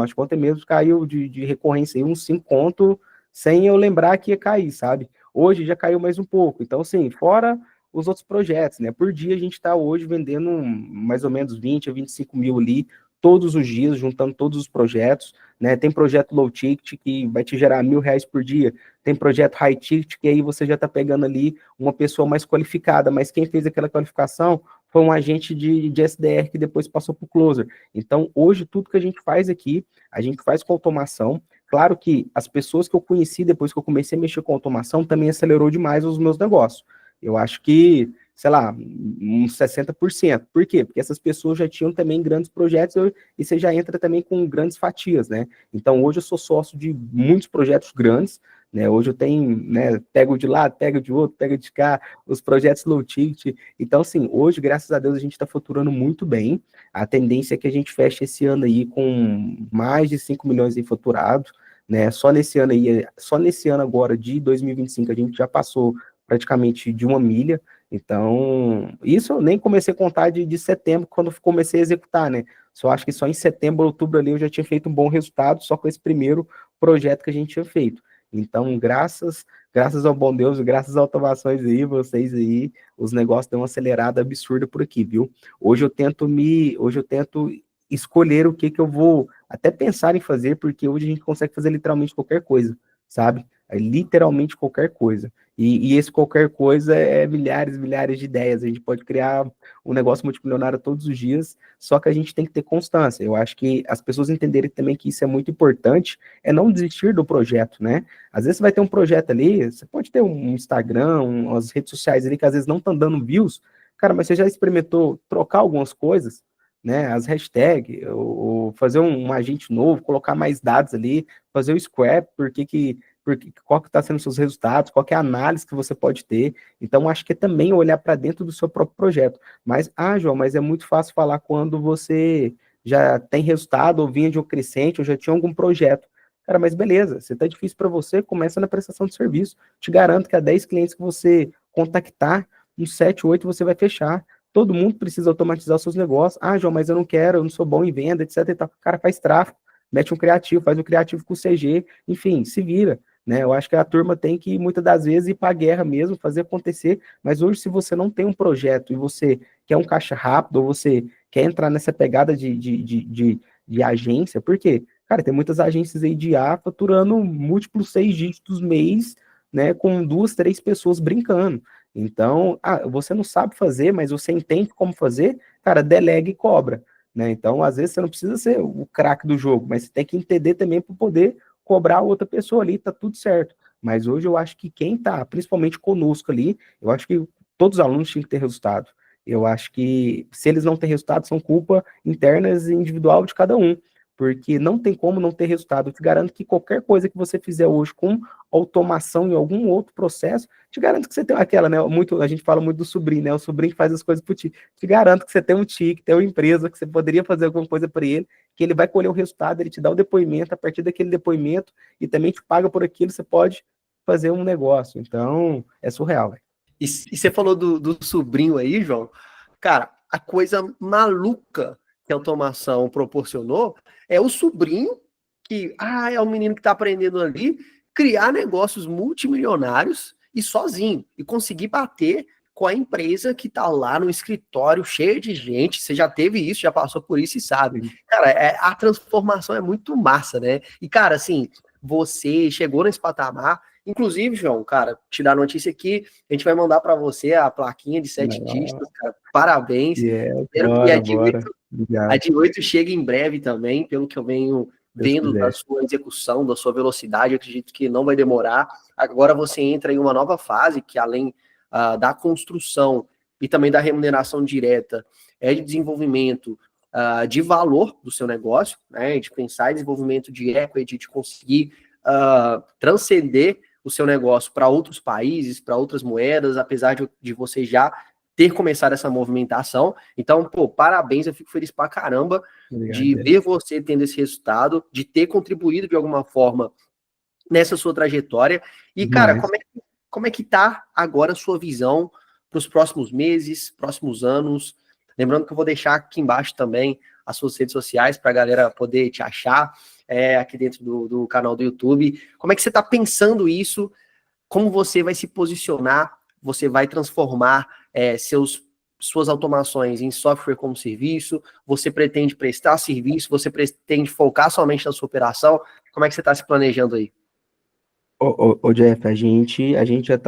acho que ontem mesmo caiu de recorrência aí uns 5 conto, sem eu lembrar que ia cair, sabe? Hoje já caiu mais um pouco, então assim, fora os outros projetos, né? Por dia a gente está hoje vendendo mais ou menos 20 a 25 mil ali, todos os dias, juntando todos os projetos, né? Tem projeto low ticket que vai te gerar R$ 1.000 por dia, tem projeto high ticket que aí você já está pegando ali uma pessoa mais qualificada, mas quem fez aquela qualificação foi um agente de SDR que depois passou para o closer. Então, hoje, tudo que a gente faz aqui, a gente faz com automação. Claro que as pessoas que eu conheci depois que eu comecei a mexer com automação também acelerou demais os meus negócios. Eu acho que, sei lá, uns 60%. Por quê? Porque essas pessoas já tinham também grandes projetos e você já entra também com grandes fatias, né? Então, hoje eu sou sócio de muitos projetos grandes, né? Hoje eu tenho, né, pego de lado, pego de outro, pego de cá, os projetos low ticket. Então, assim, hoje, graças a Deus, a gente está faturando muito bem. A tendência é que a gente feche esse ano aí com mais de 5 milhões em faturado, né? Só nesse ano aí, só nesse ano agora de 2025, a gente já passou praticamente de 1 milha. Então, isso eu nem comecei a contar de setembro, quando comecei a executar, né? Só acho que só em setembro, outubro ali eu já tinha feito um bom resultado, só com esse primeiro projeto que a gente tinha feito. Então, graças ao bom Deus, graças às automações aí, vocês aí, os negócios dão uma acelerada absurda por aqui, viu? Hoje eu tento escolher o que eu vou até pensar em fazer, porque hoje a gente consegue fazer literalmente qualquer coisa, sabe? É literalmente qualquer coisa. E esse qualquer coisa é milhares e milhares de ideias. A gente pode criar um negócio multimilionário todos os dias, só que a gente tem que ter constância. Eu acho que as pessoas entenderem também que isso é muito importante, é não desistir do projeto, né? Às vezes você vai ter um projeto ali, você pode ter um Instagram, umas redes sociais ali que às vezes não estão dando views, cara, mas você já experimentou trocar algumas coisas, né? As hashtags, ou fazer um agente novo, colocar mais dados ali, fazer o scrap, porque qual que está sendo os seus resultados, qual que é a análise que você pode ter. Então, acho que é também olhar para dentro do seu próprio projeto. Mas, João, mas é muito fácil falar quando você já tem resultado, ou vinha de um crescente, ou já tinha algum projeto. Cara, mas beleza, se tá difícil para você, começa na prestação de serviço. Te garanto que a 10 clientes que você contactar, uns 7, 8 você vai fechar. Todo mundo precisa automatizar os seus negócios. João, mas eu não quero, eu não sou bom em venda, etc. E tal. O cara faz tráfego, mete um criativo, faz um criativo com CG, enfim, se vira. Né? Eu acho que a turma tem que, muitas das vezes, ir para a guerra mesmo, fazer acontecer, mas hoje, se você não tem um projeto e você quer um caixa rápido, ou você quer entrar nessa pegada de agência, por quê? Cara, tem muitas agências aí de IA faturando múltiplos 6 dígitos mês, né, com 2, 3 pessoas brincando. Então, você não sabe fazer, mas você entende como fazer, cara, delega e cobra. Né? Então, às vezes, você não precisa ser o craque do jogo, mas você tem que entender também para poder cobrar outra pessoa ali, tá tudo certo. Mas hoje eu acho que quem tá, principalmente conosco ali, eu acho que todos os alunos tinham que ter resultado. Eu acho que se eles não têm resultado, são culpa internas e individual de cada um. Porque não tem como não ter resultado. Eu te garanto que qualquer coisa que você fizer hoje com automação em algum outro processo, te garanto que você tem aquela, né? A gente fala muito do sobrinho, né? O sobrinho que faz as coisas por ti. Te garanto que você tem um tio, que tem uma empresa, que você poderia fazer alguma coisa para ele, que ele vai colher o resultado, ele te dá o depoimento, a partir daquele depoimento, e também te paga por aquilo, você pode fazer um negócio. Então, é surreal, velho. E você falou do sobrinho aí, João. Cara, a coisa maluca que a automação proporcionou é o sobrinho que, é o menino que está aprendendo ali, criar negócios multimilionários e sozinho, e conseguir bater com a empresa que está lá no escritório cheio de gente. Você já teve isso, já passou por isso e sabe. Cara, a transformação é muito massa, né? E, cara, assim, você chegou nesse patamar Inclusive, João, cara, te dar a notícia aqui, a gente vai mandar para você a plaquinha de 7 dígitos, cara. Parabéns. Espero que Bora, bora. a Obrigado, de 8 chegue em breve também, pelo que eu venho se Deus vendo da quiser. sua execução, da sua velocidade, eu acredito que não vai demorar. Agora você entra em uma nova fase, que além da construção e também da remuneração direta, é de desenvolvimento de valor do seu negócio, né, de pensar em desenvolvimento de equity, de conseguir transcender o seu negócio para outros países, para outras moedas, apesar de você já ter começado essa movimentação. Então, pô, parabéns, eu fico feliz pra caramba Obrigado, de Jeff. ver você tendo esse resultado, de ter contribuído de alguma forma nessa sua trajetória. E, cara, Demais. como é que tá agora a sua visão para os próximos meses, próximos anos? Lembrando que eu vou deixar aqui embaixo também as suas redes sociais para a galera poder te achar aqui dentro do canal do YouTube. Como é que você está pensando isso? Como você vai se posicionar? Você vai transformar suas automações em software como serviço? Você pretende prestar serviço? Você pretende focar somente na sua operação? Como é que você está se planejando aí? Ô, Jeff, a gente já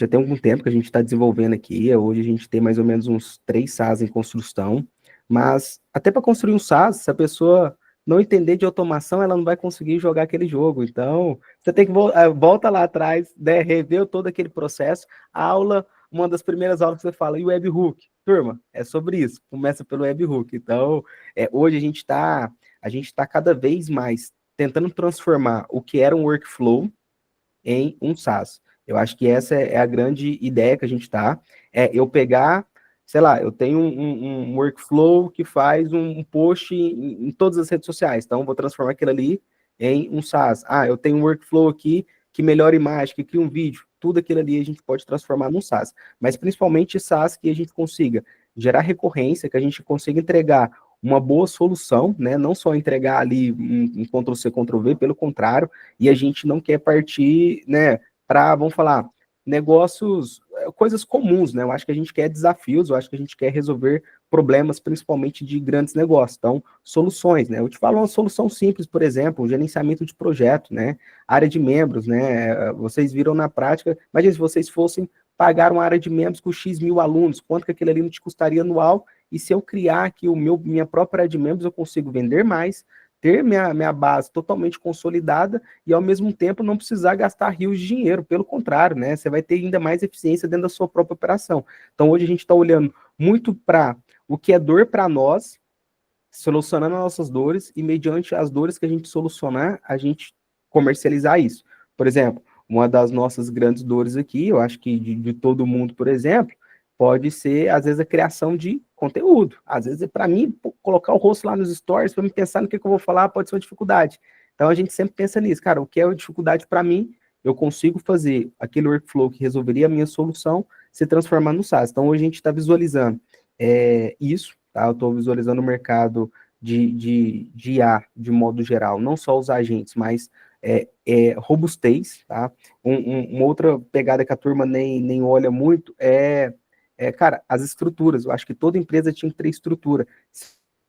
tem algum tempo que a gente está desenvolvendo aqui. Hoje a gente tem mais ou menos uns 3 SaaS em construção, mas até para construir um SaaS, se a pessoa não entender de automação, ela não vai conseguir jogar aquele jogo. Então, você tem que volta lá atrás, né, rever todo aquele processo. A aula, uma das primeiras aulas que você fala, e o webhook? Turma, é sobre isso. Começa pelo webhook. Então, hoje a gente tá cada vez mais tentando transformar o que era um workflow em um SaaS. Eu acho que essa é a grande ideia que a gente está. Eu pegar, sei lá, eu tenho um workflow que faz um post em todas as redes sociais, então vou transformar aquilo ali em um SaaS. Ah, eu tenho um workflow aqui que melhora imagem, que cria um vídeo, tudo aquilo ali a gente pode transformar num SaaS. Mas principalmente SaaS que a gente consiga gerar recorrência, que a gente consiga entregar uma boa solução, né? Não só entregar ali um Ctrl+C, Ctrl+V, pelo contrário, e a gente não quer partir, né, para, vamos falar, negócios, coisas comuns, né? Eu acho que a gente quer desafios, eu acho que a gente quer resolver problemas, principalmente de grandes negócios. Então, soluções, né? Eu te falo uma solução simples, por exemplo, o gerenciamento de projeto, né? Área de membros, né? Vocês viram na prática, imagina se vocês fossem pagar uma área de membros com X mil alunos, quanto que aquilo ali não te custaria anual, e se eu criar aqui minha própria área de membros, eu consigo vender mais, ter minha base totalmente consolidada e, ao mesmo tempo, não precisar gastar rios de dinheiro. Pelo contrário, né? Você vai ter ainda mais eficiência dentro da sua própria operação. Então, hoje a gente está olhando muito para o que é dor para nós, solucionando as nossas dores e, mediante as dores que a gente solucionar, a gente comercializar isso. Por exemplo, uma das nossas grandes dores aqui, eu acho que de todo mundo, por exemplo, pode ser, às vezes, a criação de conteúdo. Às vezes, para mim, colocar o rosto lá nos stories, para me pensar no que eu vou falar, pode ser uma dificuldade. Então, a gente sempre pensa nisso, cara, o que é uma dificuldade para mim, eu consigo fazer aquele workflow que resolveria a minha solução, se transformar no SaaS. Então, hoje a gente está visualizando isso, tá? Eu estou visualizando o mercado de IA, de modo geral, não só os agentes, mas robustez, tá? Uma outra pegada que a turma nem olha muito cara, as estruturas. Eu acho que toda empresa tinha que ter estrutura.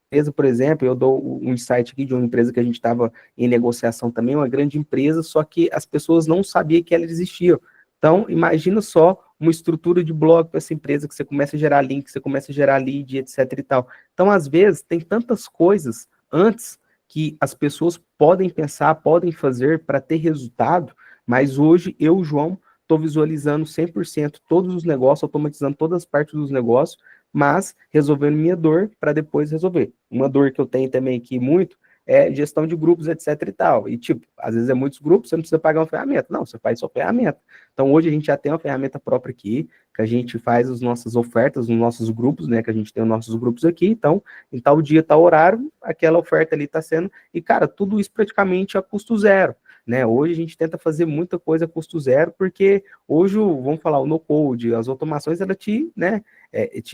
Empresa, por exemplo, eu dou um insight aqui de uma empresa que a gente estava em negociação também, uma grande empresa, só que as pessoas não sabiam que ela existia. Então, imagina só uma estrutura de blog para essa empresa, que você começa a gerar link, você começa a gerar lead, etc e tal. Então, às vezes, tem tantas coisas antes que as pessoas podem pensar, podem fazer para ter resultado, mas hoje eu, João, estou visualizando 100% todos os negócios, automatizando todas as partes dos negócios, mas resolvendo minha dor para depois resolver. Uma dor que eu tenho também aqui muito é gestão de grupos, etc e tal. E, tipo, às vezes é muitos grupos, você não precisa pagar uma ferramenta. Não, você faz sua ferramenta. Então, hoje a gente já tem uma ferramenta própria aqui, que a gente faz as nossas ofertas nos nossos grupos, né, que a gente tem os nossos grupos aqui. Então, em tal dia, tal horário, aquela oferta ali está sendo... E, cara, tudo isso praticamente a custo zero. Né? Hoje a gente tenta fazer muita coisa a custo zero, porque hoje, vamos falar, o no-code, as automações, ela te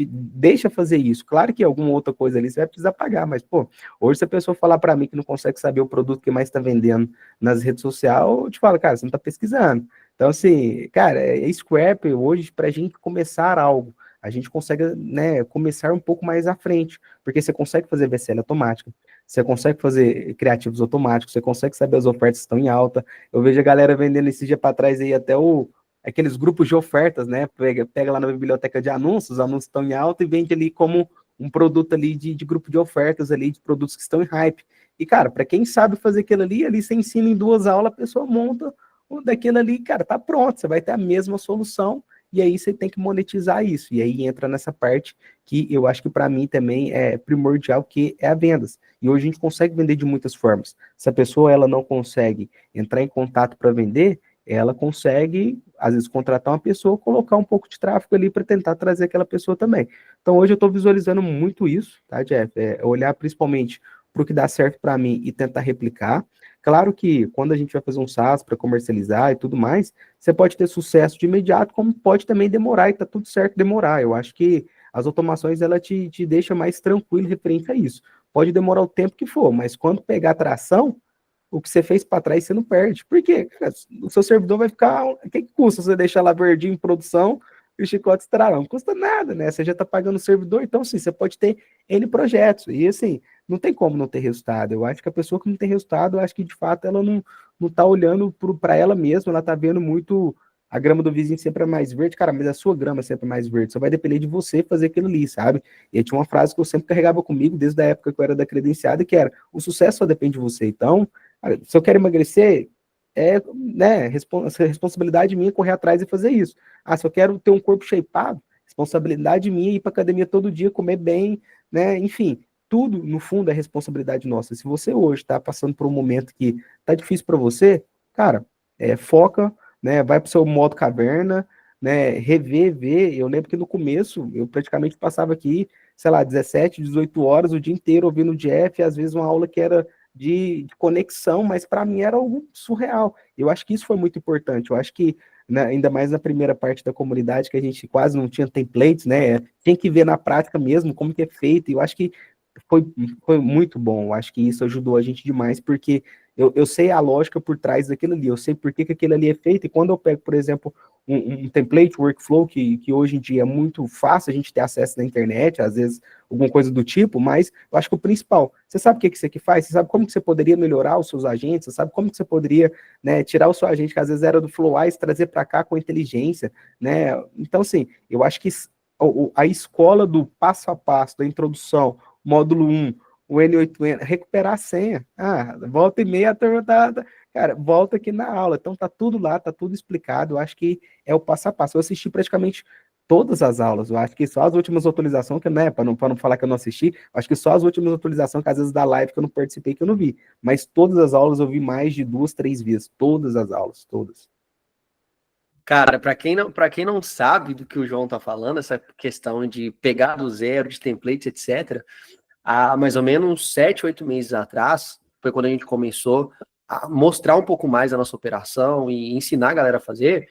deixa fazer isso. Claro que alguma outra coisa ali você vai precisar pagar, mas, pô, hoje se a pessoa falar para mim que não consegue saber o produto que mais está vendendo nas redes sociais, eu te falo, cara, você não está pesquisando. Então, assim, cara, scrap hoje, para a gente começar algo, a gente consegue, né, começar um pouco mais à frente, porque você consegue fazer VSL automática, você consegue fazer criativos automáticos, você consegue saber as ofertas que estão em alta. Eu vejo a galera vendendo esse dia para trás aí até aqueles grupos de ofertas, né? Pega lá na biblioteca de anúncios, os anúncios estão em alta e vende ali como um produto ali de grupo de ofertas ali, de produtos que estão em hype. E, cara, para quem sabe fazer aquilo ali você ensina em 2 aulas, a pessoa monta daquilo ali, cara, tá pronto, você vai ter a mesma solução, e aí você tem que monetizar isso. E aí entra nessa parte que eu acho que para mim também é primordial, que é a vendas. E hoje a gente consegue vender de muitas formas. Se a pessoa ela não consegue entrar em contato para vender, ela consegue, às vezes, contratar uma pessoa, colocar um pouco de tráfego ali para tentar trazer aquela pessoa também. Então, hoje eu estou visualizando muito isso, tá, Jeff? Olhar principalmente para o que dá certo para mim e tentar replicar. Claro que quando a gente vai fazer um SaaS para comercializar e tudo mais, você pode ter sucesso de imediato, como pode também demorar, e tá tudo certo demorar. Eu acho que as automações, ela te deixa mais tranquilo referente a isso. Pode demorar o tempo que for, mas quando pegar tração, o que você fez para trás você não perde. Por quê? O seu servidor vai ficar. O que custa você deixar lá verdinho em produção e o chicote estralando? Não custa nada, né? Você já está pagando o servidor, então sim, você pode ter N projetos. E assim, não tem como não ter resultado. Eu acho que a pessoa que não tem resultado, eu acho que de fato ela não tá olhando para ela mesma, ela tá vendo muito a grama do vizinho sempre é mais verde, cara, mas a sua grama é sempre mais verde, só vai depender de você fazer aquilo ali, sabe? E tinha uma frase que eu sempre carregava comigo desde a época que eu era da credenciada, que era, o sucesso só depende de você. Então, se eu quero emagrecer, né, responsabilidade minha correr atrás e fazer isso. Ah, se eu quero ter um corpo shapeado, responsabilidade minha ir para academia todo dia, comer bem, né, enfim, tudo no fundo é responsabilidade nossa. Se você hoje está passando por um momento que tá difícil para você, cara, foca, né, vai para o seu modo caverna, né, ver. Eu lembro que no começo eu praticamente passava aqui, sei lá, 17, 18 horas o dia inteiro ouvindo o Jeff, às vezes uma aula que era de conexão, mas para mim era algo surreal. Eu acho que isso foi muito importante. Eu acho que, né, ainda mais na primeira parte da comunidade, que a gente quase não tinha templates, né? Tem que ver na prática mesmo como que é feito. E eu acho que foi, foi muito bom. Eu acho que isso ajudou a gente demais, porque eu sei a lógica por trás daquilo ali, eu sei por que aquilo ali é feito, e quando eu pego, por exemplo, um template, workflow, que hoje em dia é muito fácil a gente ter acesso na internet, às vezes alguma coisa do tipo, mas eu acho que o principal, você sabe o que isso aqui faz? Você sabe como que você poderia melhorar os seus agentes? Você sabe como que você poderia, né, tirar o seu agente, que às vezes era do Flowise, trazer para cá com inteligência, né? Então, assim, eu acho que a escola do passo a passo, da introdução, módulo 1, o N8N, recuperar a senha. Ah, volta e meia, a turma cara, volta aqui na aula. Então tá tudo lá, tá tudo explicado. Eu acho que é o passo a passo. Eu assisti praticamente todas as aulas. Eu acho que só as últimas atualizações, que, né, para não falar que eu não assisti, acho que só as últimas atualizações, que às vezes da live que eu não participei, que eu não vi. Mas todas as aulas eu vi mais de 2, 3 vezes. Todas as aulas, todas. Cara, para quem não sabe do que o João tá falando, essa questão de pegar do zero, de templates, etc., há mais ou menos 7, 8 meses atrás, foi quando a gente começou a mostrar um pouco mais a nossa operação e ensinar a galera a fazer,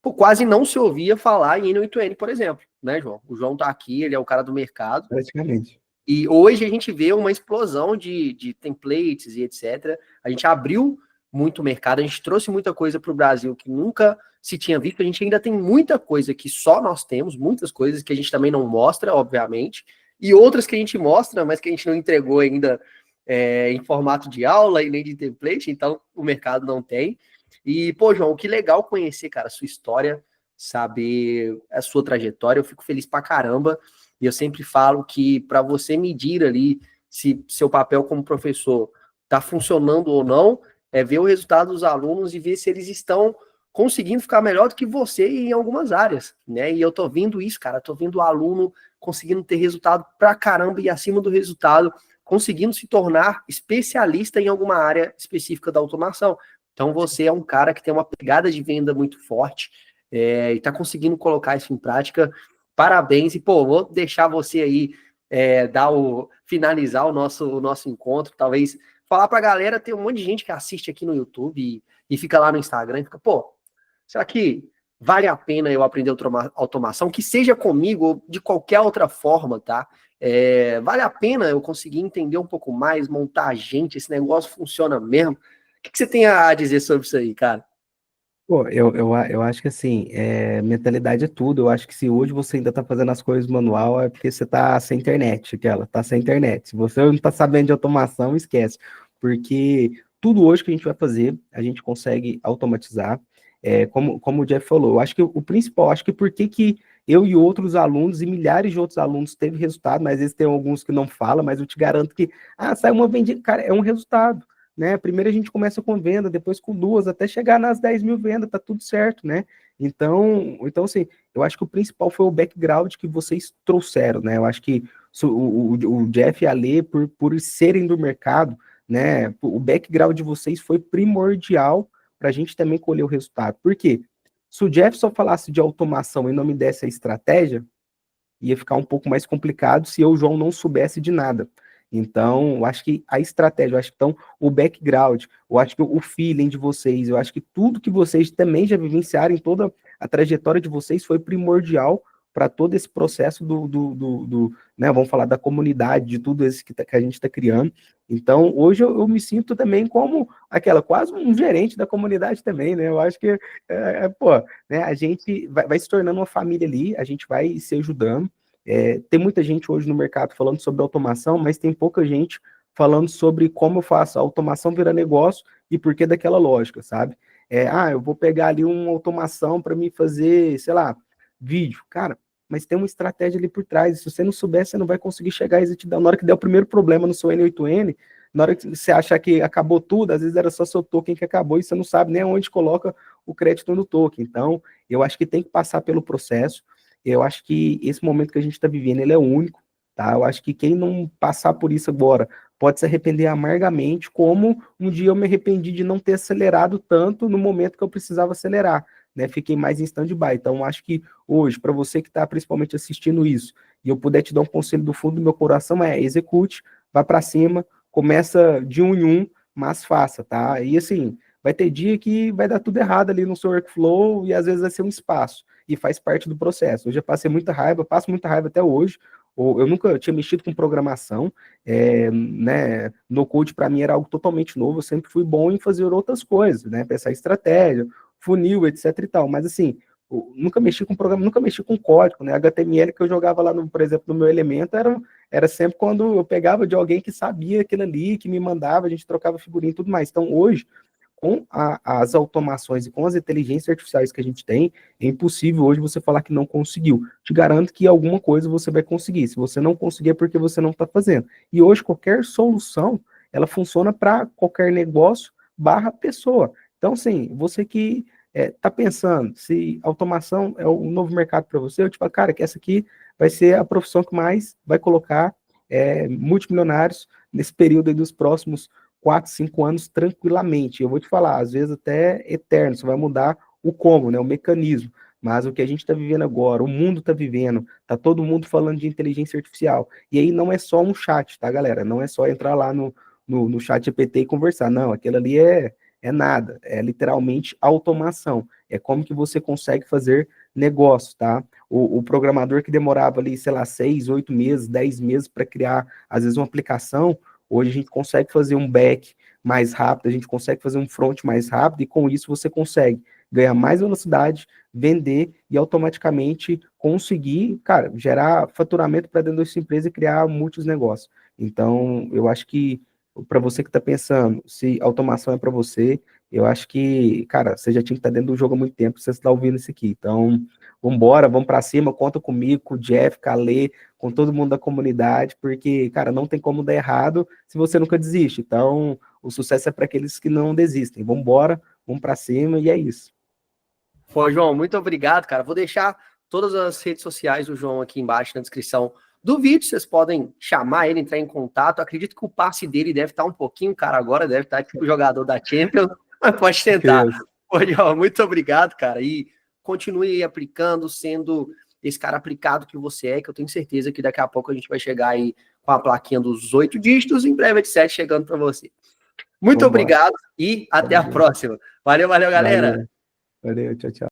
pô, quase não se ouvia falar em N8N, por exemplo, né, João? O João tá aqui, ele é o cara do mercado, Praticamente. e hoje a gente vê uma explosão de templates e etc. A gente abriu muito o mercado, a gente trouxe muita coisa para o Brasil que nunca se tinha visto. A gente ainda tem muita coisa que só nós temos, muitas coisas que a gente também não mostra, obviamente, e outras que a gente mostra, mas que a gente não entregou ainda em formato de aula e nem de template, então o mercado não tem. E, pô, João, que legal conhecer, cara, a sua história, saber a sua trajetória. Eu fico feliz pra caramba. E eu sempre falo que para você medir ali se seu papel como professor está funcionando ou não, é ver o resultado dos alunos e ver se eles estão conseguindo ficar melhor do que você em algumas áreas, né? E eu tô vendo isso, cara, tô vendo o aluno conseguindo ter resultado pra caramba e acima do resultado, conseguindo se tornar especialista em alguma área específica da automação. Então você é um cara que tem uma pegada de venda muito forte, e tá conseguindo colocar isso em prática. Parabéns, e pô, vou deixar você aí finalizar o nosso encontro, talvez falar pra galera, tem um monte de gente que assiste aqui no YouTube e fica lá no Instagram e fica, pô, será que vale a pena eu aprender automação, que seja comigo ou de qualquer outra forma, tá? Vale a pena eu conseguir entender um pouco mais, montar a gente, esse negócio funciona mesmo? O que você tem a dizer sobre isso aí, cara? Pô, eu acho que assim, mentalidade é tudo. Eu acho que se hoje você ainda tá fazendo as coisas manual, é porque você tá sem internet, aquela, tá sem internet. Se você não tá sabendo de automação, esquece. Porque tudo hoje que a gente vai fazer, a gente consegue automatizar. Como o Jeff falou, eu acho que o principal, acho que por que que eu e outros alunos, e milhares de outros alunos, teve resultado, mas vezes tem alguns que não falam, mas eu te garanto que, sai uma vendida, cara, é um resultado, né? Primeiro a gente começa com venda, depois com duas, até chegar nas 10 mil vendas, tá tudo certo, né? Então assim, eu acho que o principal foi o background que vocês trouxeram, né? Eu acho que o Jeff e a Lê, por serem do mercado, né? O background de vocês foi primordial para a gente também colher o resultado. Por quê? Se o Jeff só falasse de automação e não me desse a estratégia, ia ficar um pouco mais complicado se eu, João, não soubesse de nada. Então, eu acho que a estratégia, eu acho que então, o background, eu acho que o feeling de vocês, eu acho que tudo que vocês também já vivenciaram em toda a trajetória de vocês foi primordial para todo esse processo né, vamos falar da comunidade, de tudo isso que a gente está criando. Então, hoje eu me sinto também como quase um gerente da comunidade também, né? Eu acho que, pô, né, a gente vai se tornando uma família ali, a gente vai se ajudando. Tem muita gente hoje no mercado falando sobre automação, mas tem pouca gente falando sobre como eu faço a automação virar negócio e por que daquela lógica, sabe? Eu vou pegar ali uma automação para me fazer, sei lá, vídeo. Cara, mas tem uma estratégia ali por trás. Se você não souber, você não vai conseguir chegar a exatidão. Na hora que der o primeiro problema no seu N8N, na hora que você achar que acabou tudo, às vezes era só seu token que acabou e você não sabe nem onde coloca o crédito no token. Então, eu acho que tem que passar pelo processo. Eu acho que esse momento que a gente está vivendo, ele é único, tá? Eu acho que quem não passar por isso agora pode se arrepender amargamente, como um dia eu me arrependi de não ter acelerado tanto no momento que eu precisava acelerar, né? Fiquei mais em stand-by. Então, acho que hoje, para você que está principalmente assistindo isso, e eu puder te dar um conselho do fundo do meu coração, execute, vá para cima, começa de um em um, mas faça, tá? E assim, vai ter dia que vai dar tudo errado ali no seu workflow e às vezes vai ser um espaço e faz parte do processo. Eu já passei muita raiva, passo muita raiva até hoje. Eu nunca tinha mexido com programação, né? No code para mim era algo totalmente novo. Eu sempre fui bom em fazer outras coisas, né? Pensar em estratégia, funil, etc e tal. Mas assim, eu nunca mexi com programa, nunca mexi com código, né? HTML que eu jogava lá, por exemplo, no meu elemento era sempre quando eu pegava de alguém que sabia aquilo ali, que me mandava, a gente trocava figurinha e tudo mais. Então hoje com as automações e com as inteligências artificiais que a gente tem, é impossível hoje você falar que não conseguiu. Te garanto que alguma coisa você vai conseguir. Se você não conseguir, é porque você não está fazendo. E hoje, qualquer solução, ela funciona para qualquer negócio barra pessoa. Então, assim, você que está pensando se automação é o novo mercado para você, eu te falo, cara, que essa aqui vai ser a profissão que mais vai colocar multimilionários nesse período aí dos próximos 4, 5 anos tranquilamente. Eu vou te falar, às vezes até eterno, você vai mudar o como, né, o mecanismo. Mas o que a gente está vivendo agora, o mundo está vivendo, tá todo mundo falando de inteligência artificial. E aí não é só um chat, tá, galera? Não é só entrar lá no chat GPT e conversar. Não, aquilo ali é nada. É literalmente automação. É como que você consegue fazer negócio, tá? O programador que demorava ali, sei lá, 6, 8 meses, 10 meses para criar, às vezes, uma aplicação. Hoje a gente consegue fazer um back mais rápido, a gente consegue fazer um front mais rápido, e com isso você consegue ganhar mais velocidade, vender e automaticamente conseguir, cara, gerar faturamento para dentro da sua empresa e criar muitos negócios. Então, eu acho que para você que está pensando se automação é para você, eu acho que, cara, você já tinha que estar dentro do jogo há muito tempo, você está ouvindo isso aqui. Então, vamos embora, vamos para cima, conta comigo, com o Jeff, com a Lê, com todo mundo da comunidade, porque, cara, não tem como dar errado se você nunca desiste. Então, o sucesso é para aqueles que não desistem. Vamos embora, vamos para cima e é isso. Pô, João, muito obrigado, cara. Vou deixar todas as redes sociais do João aqui embaixo na descrição do vídeo. Vocês podem chamar ele, entrar em contato. Acredito que o passe dele deve estar um pouquinho, cara, agora deve estar tipo jogador da Champions, mas pode tentar. Pô, João, muito obrigado, cara. E continue aí aplicando, sendo esse cara aplicado que você é, que eu tenho certeza que daqui a pouco a gente vai chegar aí com a plaquinha dos 8 dígitos, em breve a de 7 chegando para você. Muito obrigado e até a próxima. Valeu, galera. Valeu, tchau, tchau.